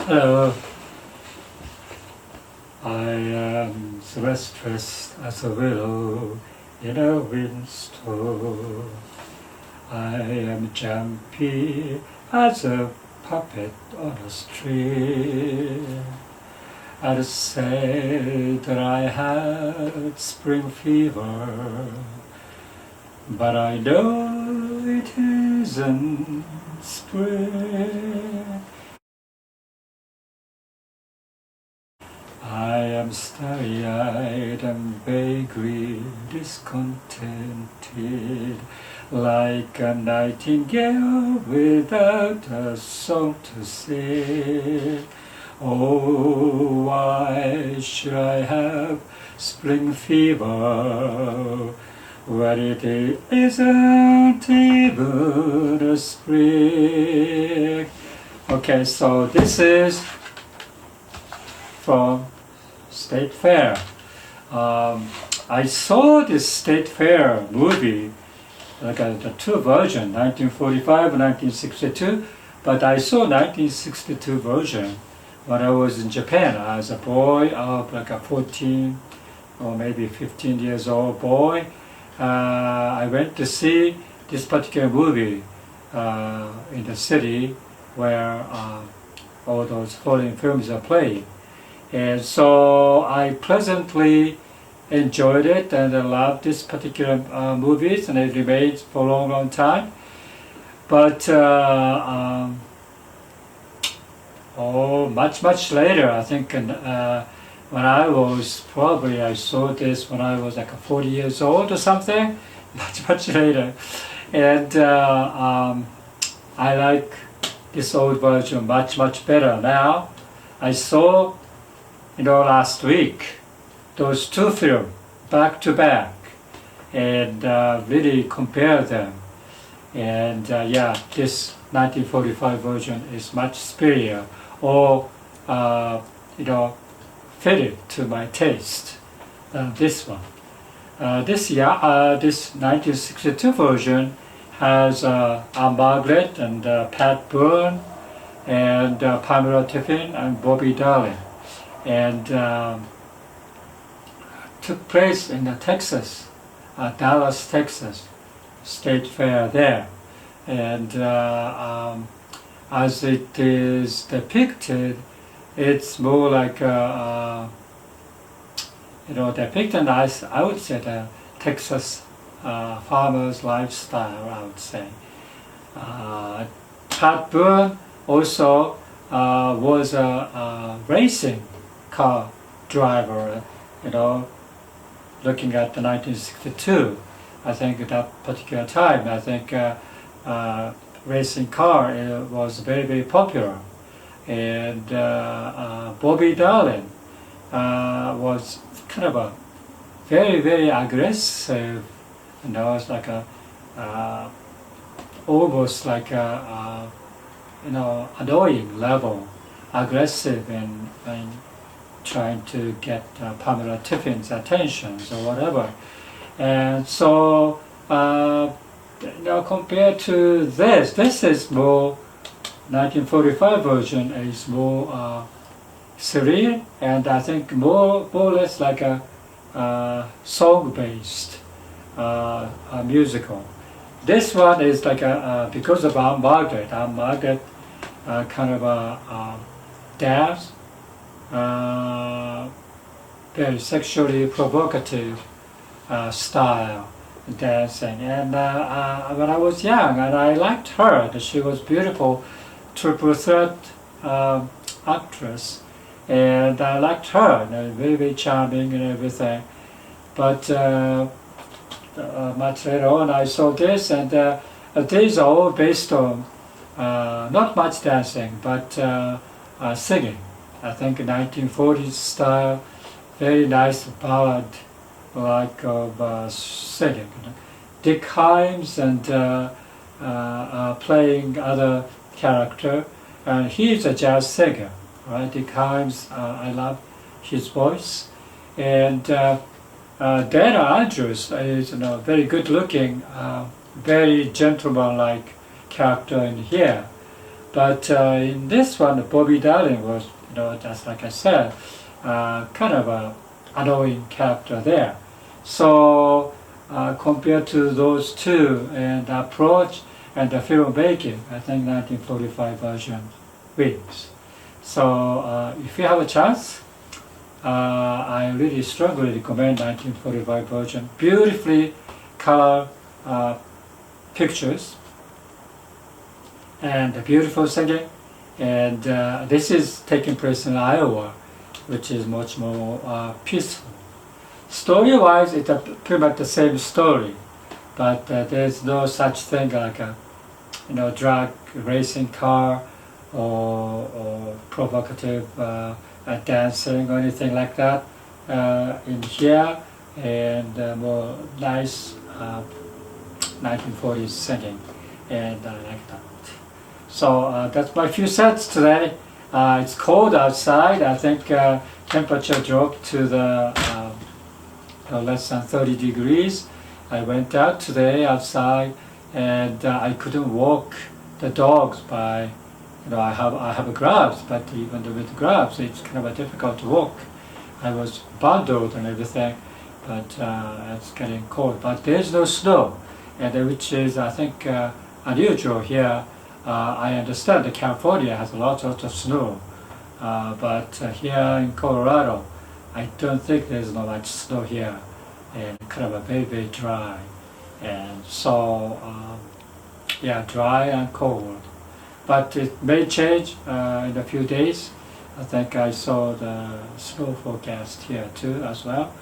Hello, I am restless as a willow in a windstorm. I am jumpy as a puppet on a string. I'd say that I had spring fever, but I know it isn't spring. I am starry-eyed and vaguely discontented, like a nightingale without a song to sing. Oh, why should I have spring fever when it isn't even a spring? Okay, so this is from State Fair. I saw this State Fair movie, like the two versions, 1945 and 1962, but I saw 1962 version when I was in Japan as a boy of like a 14 or maybe 15 years old boy. I went to see this particular movie in the city where all those foreign films are playing. And so I pleasantly enjoyed it and I loved this particular movies, and it remained for a long, long time. But much later, I think when I saw this when I was like 40 years old or something, much later. And I like this old version much better now. I saw last week, those two films back to back, and really compare them. And this 1945 version is much superior, or fitted to my taste than this one. This 1962 version has Ann Margaret and Pat Boone and Pamela Tiffin and Bobby Darling, and took place in Texas, Dallas, Texas, State Fair there. And as it is depicted, it's more like depicted as, I would say, the Texas farmer's lifestyle, I would say. Pat Boone also was a racing car driver, looking at the 1962. I think at that particular time, I think racing car was very popular. And Bobby Darling was kind of a very aggressive, it's like a almost like a annoying level, aggressive and trying to get Pamela Tiffin's attention or whatever. And so compared to this is more 1945 version is more serene, and I think more or less like a song-based musical. This one is like because of Ann Margaret kind of a dance, very sexually provocative style dancing. And when I was young, and I liked her, that she was beautiful triple threat actress, and I liked her, very charming and everything. But much later on, I saw this, and these are all based on not much dancing, but singing. I think 1940s style, very nice ballad like of singing. Dick Himes and playing other character, and he's a jazz singer, right? Dick Himes, I love his voice, and Dana Andrews is very good looking, very gentleman-like character in here. But in this one, Bobby Darling was, just like I said, kind of a annoying character there. So compared to those two and the approach and the filmmaking, I think 1945 version wins. So if you have a chance, I really strongly recommend 1945 version. Beautifully color pictures and beautiful singing. And this is taking place in Iowa, which is much more peaceful. Story-wise, it's pretty much the same story, but there's no such thing like a drag racing car or provocative dancing or anything like that in here, and more nice 1940s singing, and I like that. So that's my few cents today. It's cold outside. I think temperature dropped to the less than 30 degrees. I went out today outside, and I couldn't walk the dogs by, I have gloves, but even with gloves, it's kind of difficult to walk. I was bundled and everything, but it's getting cold. But there's no snow, and which is, I think, unusual here. I understand that California has lots of snow, but here in Colorado, I don't think there's not much snow here, and kind of very, very dry. And so, yeah, dry and cold. But it may change in a few days. I think I saw the snow forecast here too as well.